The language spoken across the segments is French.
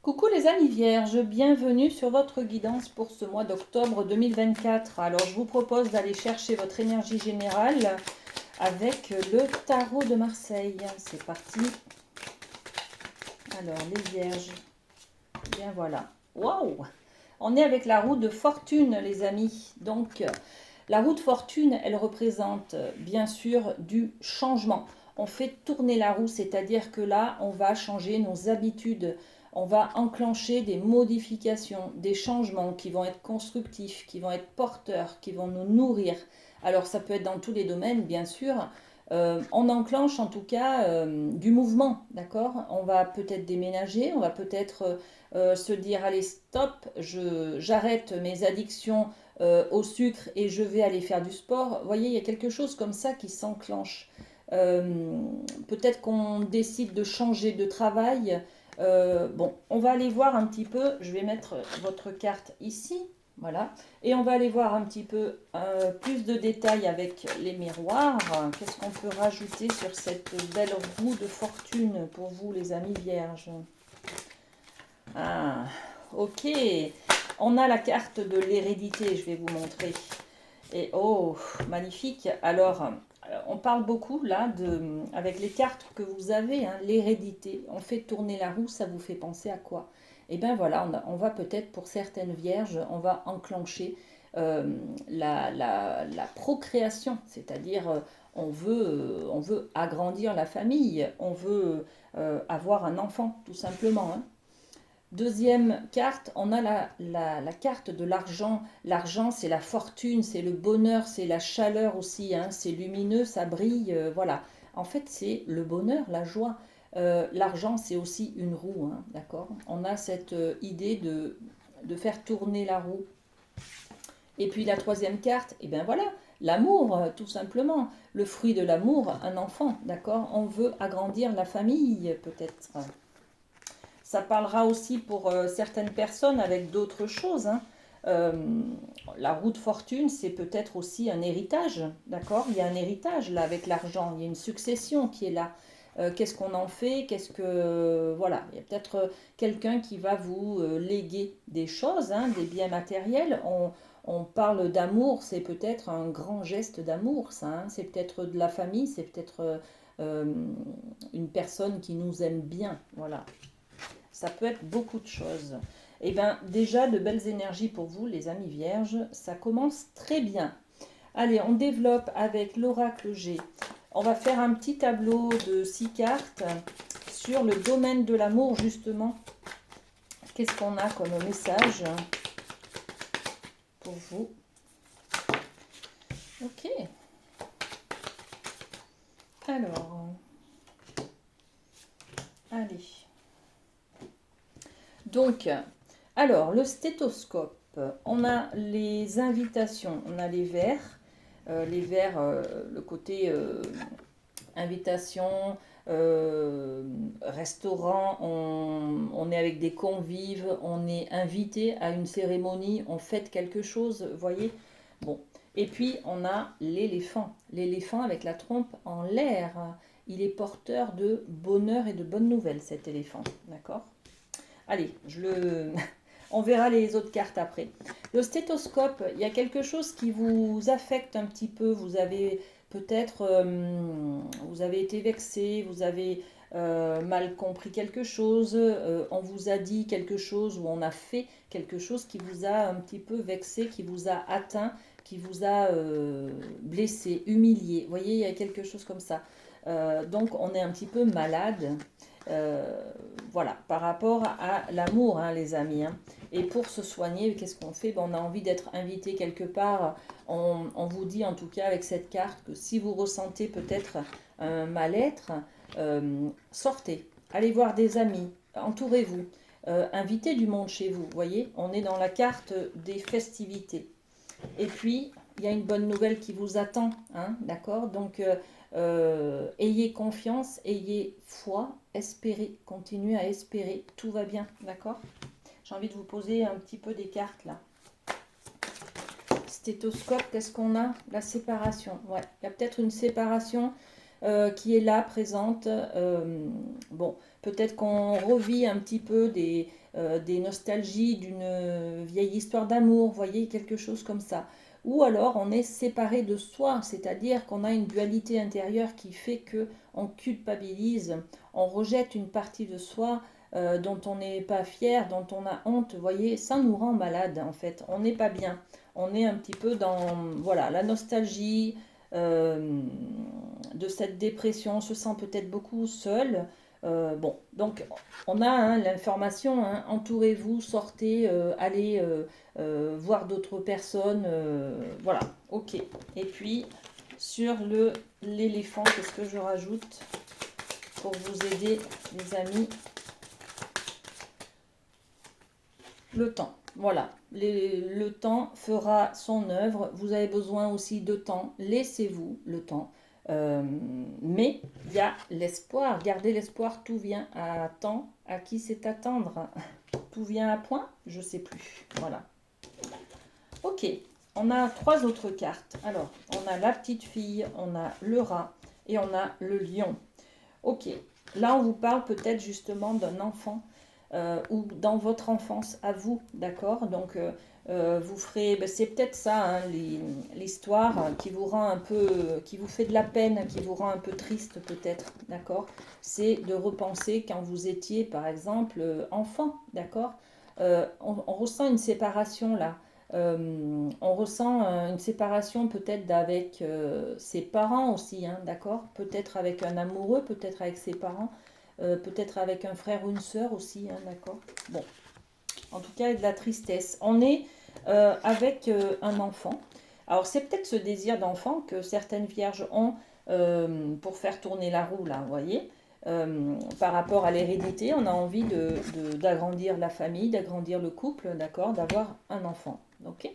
Coucou les amis vierges, bienvenue sur votre guidance pour ce mois d'octobre 2024. Alors je vous propose d'aller chercher votre énergie générale avec le tarot de Marseille. C'est parti. Alors les vierges, bien voilà. Waouh! On est avec la roue de fortune les amis. Donc la roue de fortune, elle représente bien sûr du changement. On fait tourner la roue, c'est-à-dire que là, on va changer nos habitudes, on va enclencher des modifications, des changements qui vont être constructifs, qui vont être porteurs, qui vont nous nourrir. Alors ça peut être dans tous les domaines, bien sûr. On enclenche en tout cas du mouvement, d'accord? On va peut-être déménager, on va peut-être se dire allez stop, j'arrête mes addictions au sucre et je vais aller faire du sport. Vous voyez, il y a quelque chose comme ça qui s'enclenche. Euh, Peut-être qu'on décide de changer de travail. Bon, on va aller voir un petit peu. Je vais mettre votre carte ici. Voilà. Et on va aller voir un petit peu plus de détails avec les miroirs. Qu'est-ce qu'on peut rajouter sur cette belle roue de fortune pour vous, les amis vierges? Ah, ok. On a la carte de l'hérédité, je vais vous montrer. Et oh, magnifique. Alors, on parle beaucoup là avec les cartes que vous avez, hein, l'hérédité. On fait tourner la roue, ça vous fait penser à quoi? Eh bien voilà, on va peut-être pour certaines vierges, on va enclencher la procréation, c'est-à-dire on veut agrandir la famille, on veut avoir un enfant, tout simplement, hein. Deuxième carte, on a la carte de l'argent. L'argent, c'est la fortune, c'est le bonheur, c'est la chaleur aussi, hein, c'est lumineux, ça brille, voilà. En fait, c'est le bonheur, la joie. L'argent, c'est aussi une roue, hein, d'accord? On a cette idée de faire tourner la roue. Et puis la troisième carte, et bien voilà, l'amour, tout simplement. Le fruit de l'amour, un enfant, d'accord? On veut agrandir la famille, peut-être. Ça parlera aussi pour certaines personnes avec d'autres choses, hein. Euh, la roue de fortune, c'est peut-être aussi un héritage, d'accord? Il y a un héritage là avec l'argent, il y a une succession qui est là. Qu'est-ce qu'on en fait? Qu'est-ce que voilà, il y a peut-être quelqu'un qui va vous léguer des choses, hein, des biens matériels. On parle d'amour, c'est peut-être un grand geste d'amour, ça, hein. C'est peut-être de la famille, c'est peut-être une personne qui nous aime bien, voilà. Ça peut être beaucoup de choses. Et bien déjà de belles énergies pour vous les amis vierges, ça commence très bien. Allez, on développe avec l'oracle G. On va faire un petit tableau de 6 cartes sur le domaine de l'amour justement. Qu'est-ce qu'on a comme message pour vous? Ok. Alors, allez. Donc, alors, le stéthoscope, on a les invitations, on a les verres, le côté invitation, restaurant, on est avec des convives, on est invité à une cérémonie, on fête quelque chose, vous voyez? Bon. Et puis, on a l'éléphant. L'éléphant avec la trompe en l'air. Il est porteur de bonheur et de bonnes nouvelles, cet éléphant. D'accord? Allez, on verra les autres cartes après. Le stéthoscope, il y a quelque chose qui vous affecte un petit peu. Vous avez peut-être, vous avez été vexé, vous avez mal compris quelque chose, on vous a dit quelque chose ou on a fait quelque chose qui vous a un petit peu vexé, qui vous a atteint, qui vous a blessé, humilié. Vous voyez, il y a quelque chose comme ça. Donc on est un petit peu malade. Euh, voilà, par rapport à l'amour, hein, les amis, hein. Et pour se soigner, qu'est-ce qu'on fait? Ben, on a envie d'être invité quelque part. On vous dit en tout cas avec cette carte que si vous ressentez peut-être un mal-être, sortez, allez voir des amis, entourez-vous, invitez du monde chez vous. Vous voyez, on est dans la carte des festivités. Et puis, il y a une bonne nouvelle qui vous attend, hein, d'accord? Donc, ayez confiance, ayez foi, espérez, continuez à espérer, tout va bien, d'accord? J'ai envie de vous poser un petit peu des cartes là. Stéthoscope, qu'est-ce qu'on a? La séparation, ouais, il y a peut-être une séparation qui est là, présente. Bon, peut-être qu'on revit un petit peu des nostalgies d'une vieille histoire d'amour, voyez, quelque chose comme ça. Ou alors on est séparé de soi, c'est-à-dire qu'on a une dualité intérieure qui fait que on culpabilise, on rejette une partie de soi dont on n'est pas fier, dont on a honte, vous voyez, ça nous rend malade en fait, on n'est pas bien. On est un petit peu dans voilà, la nostalgie de cette dépression, on se sent peut-être beaucoup seul. Bon, donc on a hein, l'information, hein, entourez-vous, sortez, allez voir d'autres personnes, voilà, ok. Et puis sur l'éléphant, qu'est-ce que je rajoute pour vous aider les amis? Le temps, voilà. Le temps fera son œuvre. Vous avez besoin aussi de temps. Laissez-vous le temps. Mais il y a l'espoir. Gardez l'espoir. Tout vient à temps. À qui c'est attendre? Tout vient à point? Je sais plus. Voilà. Ok. On a 3 autres cartes. Alors, on a la petite fille, on a le rat et on a le lion. Ok. Là, on vous parle peut-être justement d'un enfant ou dans votre enfance à vous, d'accord? Donc, vous ferez, ben, c'est peut-être ça, hein, l'histoire qui vous rend un peu, qui vous fait de la peine, qui vous rend un peu triste peut-être, d'accord? C'est de repenser quand vous étiez, par exemple, enfant, d'accord? On ressent une séparation là. On ressent une séparation peut-être avec ses parents aussi, hein, d'accord? Peut-être avec un amoureux, peut-être avec ses parents. Peut-être avec un frère ou une sœur aussi, hein, d'accord. Bon, en tout cas, il y a de la tristesse. On est avec un enfant. Alors, c'est peut-être ce désir d'enfant que certaines vierges ont pour faire tourner la roue, là, vous voyez. Par rapport à l'hérédité, on a envie d'agrandir la famille, d'agrandir le couple, d'accord, d'avoir un enfant, ok.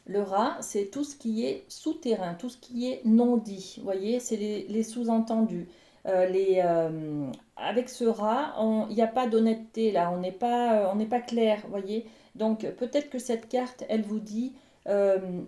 Le rat, c'est tout ce qui est souterrain, tout ce qui est non dit. Vous voyez, c'est les sous-entendus. Avec ce rat, il n'y a pas d'honnêteté là, on n'est pas clair, vous voyez. Donc peut-être que cette carte, elle vous dit euh,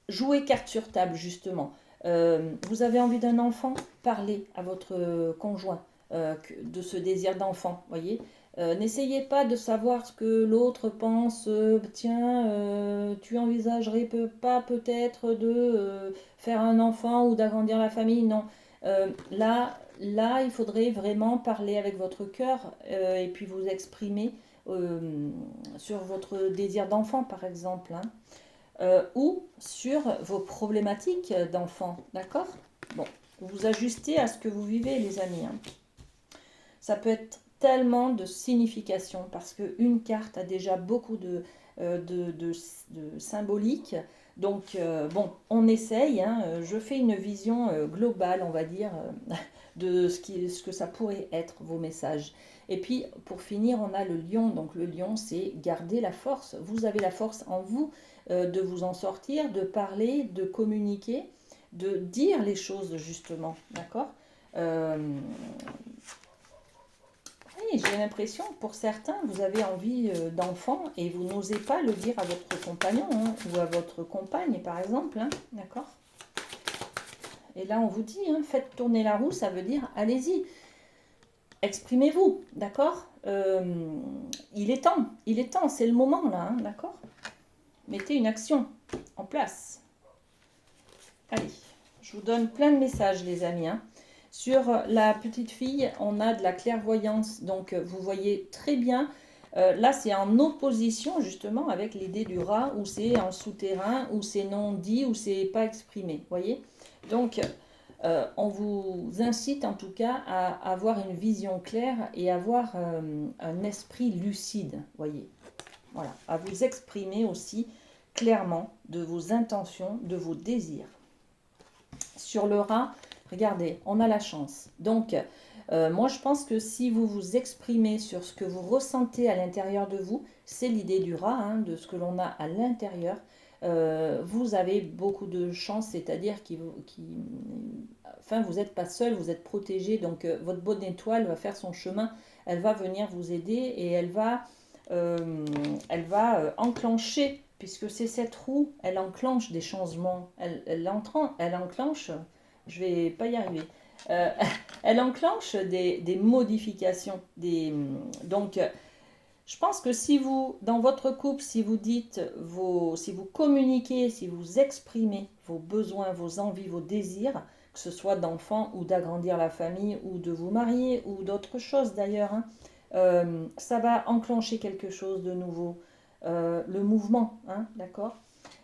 jouer carte sur table justement. Vous avez envie d'un enfant, parlez à votre conjoint de ce désir d'enfant, voyez. N'essayez pas de savoir ce que l'autre pense. Tiens, tu envisagerais pas peut-être de faire un enfant ou d'agrandir la famille. Non. Là, il faudrait vraiment parler avec votre cœur et puis vous exprimer sur votre désir d'enfant, par exemple, hein. Ou sur vos problématiques d'enfant, d'accord? Bon, vous vous ajustez à ce que vous vivez, les amis, hein. Ça peut être tellement de signification parce qu'une carte a déjà beaucoup de symbolique. Donc, bon, on essaye, hein, je fais une vision globale, on va dire, de ce que ça pourrait être, vos messages. Et puis, pour finir, on a le lion. Donc, le lion, c'est garder la force. Vous avez la force en vous de vous en sortir, de parler, de communiquer, de dire les choses, justement. D'accord? euh, oui, j'ai l'impression que pour certains, vous avez envie d'enfant et vous n'osez pas le dire à votre compagnon hein, ou à votre compagne, par exemple. Hein, d'accord? Et là, on vous dit, hein, faites tourner la roue, ça veut dire allez-y, exprimez-vous, d'accord? Il est temps, c'est le moment là, hein, d'accord? Mettez une action en place. Allez, je vous donne plein de messages, les amis, hein. Sur la petite fille, on a de la clairvoyance, donc vous voyez très bien. Là, c'est en opposition justement avec l'idée du rat, où c'est en souterrain, où c'est non dit, où c'est pas exprimé. Voyez. Donc, on vous incite en tout cas à avoir une vision claire et avoir un esprit lucide. Voyez. Voilà, à vous exprimer aussi clairement de vos intentions, de vos désirs. Sur le rat, regardez, on a la chance. Donc, moi, je pense que si vous vous exprimez sur ce que vous ressentez à l'intérieur de vous, c'est l'idée du rat, hein, de ce que l'on a à l'intérieur. Vous avez beaucoup de chance, c'est-à-dire enfin, vous n'êtes pas seul, vous êtes protégé. Donc, votre bonne étoile va faire son chemin. Elle va venir vous aider et elle va enclencher, puisque c'est cette roue, elle enclenche des changements, elle enclenche, je vais pas y arriver, Euh, elle enclenche des modifications. Donc, je pense que si vous, dans votre couple, si vous dites si vous communiquez, si vous exprimez vos besoins, vos envies, vos désirs, que ce soit d'enfants ou d'agrandir la famille ou de vous marier ou d'autres choses d'ailleurs, hein, ça va enclencher quelque chose de nouveau. Le mouvement, hein, d'accord?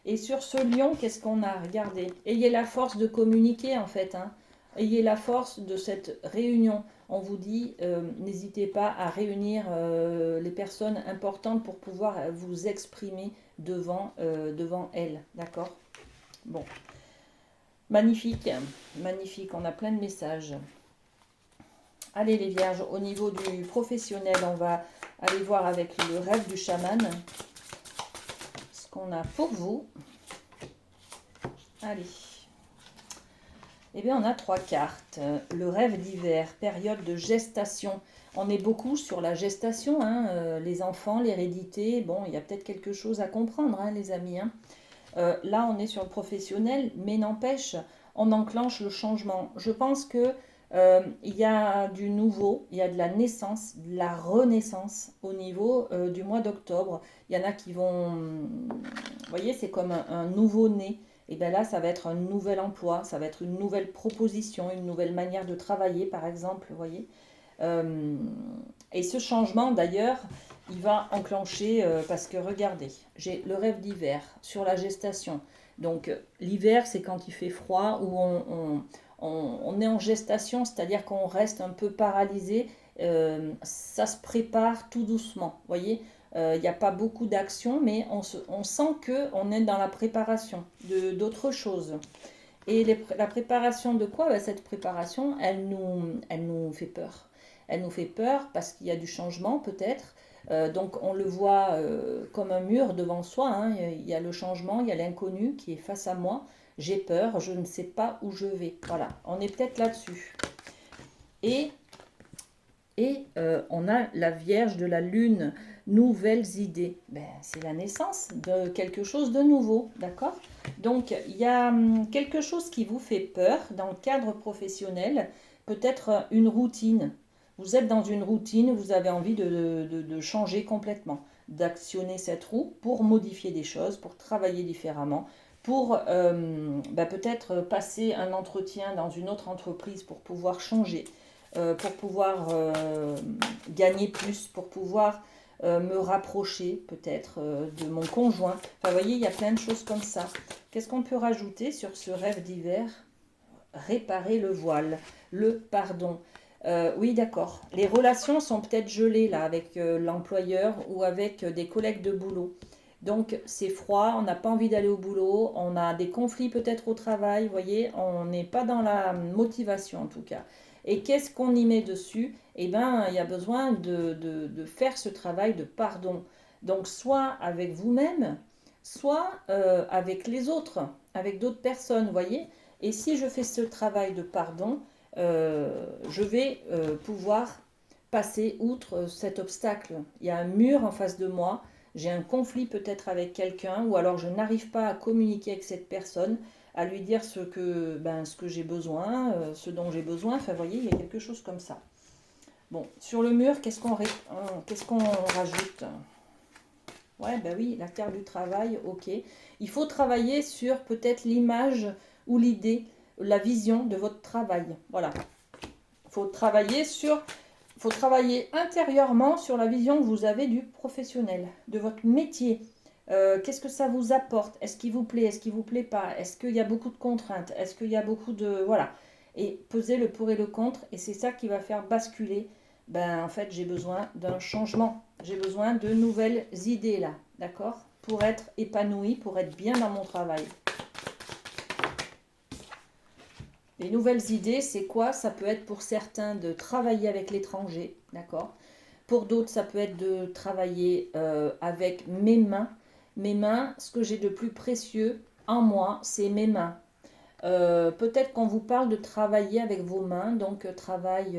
Et sur ce lion, qu'est-ce qu'on a? Regardez, ayez la force de communiquer en fait, hein. Ayez la force de cette réunion. On vous dit, n'hésitez pas à réunir les personnes importantes pour pouvoir vous exprimer devant elles, d'accord? Bon, magnifique, magnifique, on a plein de messages. Allez les vierges, au niveau du professionnel, on va aller voir avec le rêve du chaman ce qu'on a pour vous. Allez. Eh bien, on a 3 cartes. Le rêve d'hiver, période de gestation. On est beaucoup sur la gestation, hein, les enfants, l'hérédité. Bon, il y a peut-être quelque chose à comprendre, hein, les amis, hein. Là, on est sur le professionnel, mais n'empêche, on enclenche le changement. Je pense que il y a du nouveau, il y a de la naissance, de la renaissance au niveau du mois d'octobre. Il y en a qui vont, vous voyez, c'est comme un nouveau-né. Et bien là, ça va être un nouvel emploi, ça va être une nouvelle proposition, une nouvelle manière de travailler, par exemple, vous voyez. Euh, et ce changement, d'ailleurs, il va enclencher, parce que regardez, j'ai le rêve d'hiver sur la gestation. Donc l'hiver, c'est quand il fait froid, où on est en gestation, c'est-à-dire qu'on reste un peu paralysé. Ça se prépare tout doucement, vous voyez. Il n'y a pas beaucoup d'action, mais on sent qu'on est dans la préparation d'autres choses. Et la préparation de quoi? Ben, cette préparation, elle nous fait peur. Elle nous fait peur parce qu'il y a du changement peut-être. Donc on le voit comme un mur devant soi, hein. Il y a le changement, il y a l'inconnu qui est face à moi. J'ai peur, je ne sais pas où je vais. Voilà, on est peut-être là-dessus. Et, on a la Vierge de la Lune, nouvelles idées. Ben, c'est la naissance de quelque chose de nouveau, d'accord? Donc, il y a quelque chose qui vous fait peur dans le cadre professionnel, peut-être une routine. Vous êtes dans une routine, vous avez envie de changer complètement, d'actionner cette roue pour modifier des choses, pour travailler différemment, pour peut-être passer un entretien dans une autre entreprise pour pouvoir changer, pour pouvoir gagner plus, pour pouvoir me rapprocher peut-être de mon conjoint. Enfin, vous voyez, il y a plein de choses comme ça. Qu'est-ce qu'on peut rajouter sur ce rêve d'hiver? Réparer le voile, le pardon. Oui, d'accord. Les relations sont peut-être gelées là avec l'employeur ou avec des collègues de boulot. Donc c'est froid, on n'a pas envie d'aller au boulot, on a des conflits peut-être au travail, vous voyez, on n'est pas dans la motivation en tout cas. Et qu'est-ce qu'on y met dessus? Eh bien, il y a besoin de faire ce travail de pardon. Donc soit avec vous-même, soit avec les autres, avec d'autres personnes, vous voyez. Et si je fais ce travail de pardon, je vais pouvoir passer outre cet obstacle. Il y a un mur en face de moi, j'ai un conflit peut-être avec quelqu'un, ou alors je n'arrive pas à communiquer avec cette personne, à lui dire ce que j'ai besoin, ce dont j'ai besoin. Enfin, vous voyez, il y a quelque chose comme ça. Bon, sur le mur, qu'est-ce qu'on rajoute? Ouais, ben oui, la terre du travail, ok. Il faut travailler sur peut-être l'image ou l'idée, la vision de votre travail. Voilà. Il faut travailler intérieurement sur la vision que vous avez du professionnel, de votre métier. Qu'est-ce que ça vous apporte? Est-ce qu'il vous plaît? Est-ce qu'il vous plaît pas? Est-ce qu'il y a beaucoup de contraintes? Est-ce qu'il y a beaucoup de... Voilà. Et peser le pour et le contre. Et c'est ça qui va faire basculer. Ben, en fait, j'ai besoin d'un changement. J'ai besoin de nouvelles idées là. D'accord? Pour être épanoui, pour être bien dans mon travail. Les nouvelles idées, c'est quoi? Ça peut être pour certains de travailler avec l'étranger, d'accord? Pour d'autres, ça peut être de travailler avec mes mains. Mes mains, ce que j'ai de plus précieux en moi, c'est mes mains. Peut-être qu'on vous parle de travailler avec vos mains, donc travail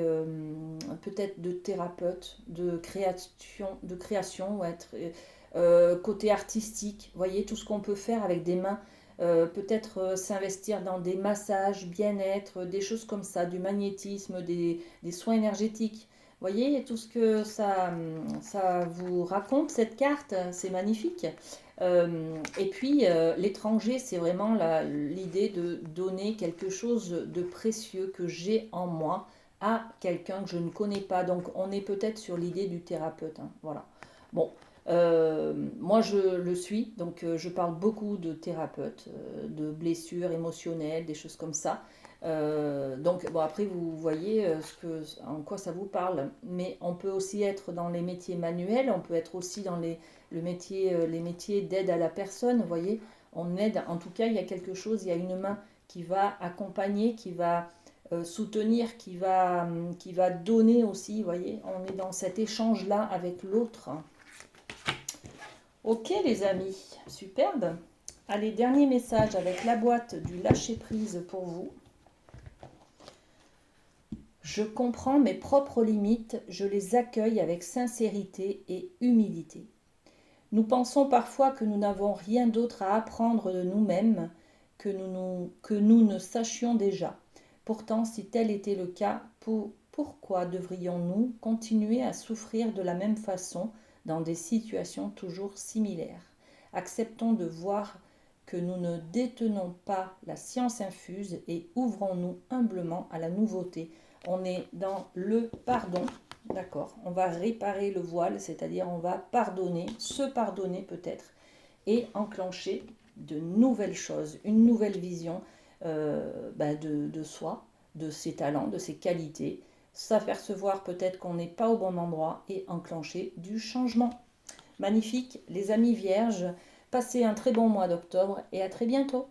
peut-être de thérapeute, de création, ouais, côté artistique. Vous voyez tout ce qu'on peut faire avec des mains. peut-être s'investir dans des massages, bien-être, des choses comme ça, du magnétisme, des soins énergétiques. Vous voyez tout ce que ça vous raconte, cette carte, c'est magnifique. Et puis, l'étranger, c'est vraiment l'idée de donner quelque chose de précieux que j'ai en moi à quelqu'un que je ne connais pas. Donc, on est peut-être sur l'idée du thérapeute, hein, voilà. Bon, moi, je le suis, donc je parle beaucoup de thérapeutes, de blessures émotionnelles, des choses comme ça. Donc, bon, après, vous voyez en quoi ça vous parle. Mais on peut aussi être dans les métiers manuels, on peut être aussi dans les métiers d'aide à la personne, vous voyez. On aide, en tout cas, il y a quelque chose, il y a une main qui va accompagner, qui va soutenir, qui va donner aussi, vous voyez. On est dans cet échange-là avec l'autre. Ok les amis, superbe. Allez, dernier message avec la boîte du lâcher-prise pour vous. Je comprends mes propres limites, je les accueille avec sincérité et humilité. Nous pensons parfois que nous n'avons rien d'autre à apprendre de nous-mêmes, que nous ne sachions déjà. Pourtant, si tel était le cas, pourquoi devrions-nous continuer à souffrir de la même façon dans des situations toujours similaires? Acceptons de voir que nous ne détenons pas la science infuse et ouvrons-nous humblement à la nouveauté. On est dans le pardon. D'accord, on va réparer le voile, c'est-à-dire on va pardonner, se pardonner peut-être, et enclencher de nouvelles choses, une nouvelle vision de soi, de ses talents, de ses qualités, s'apercevoir peut-être qu'on n'est pas au bon endroit et enclencher du changement. Magnifique, les amis vierges, passez un très bon mois d'octobre et à très bientôt.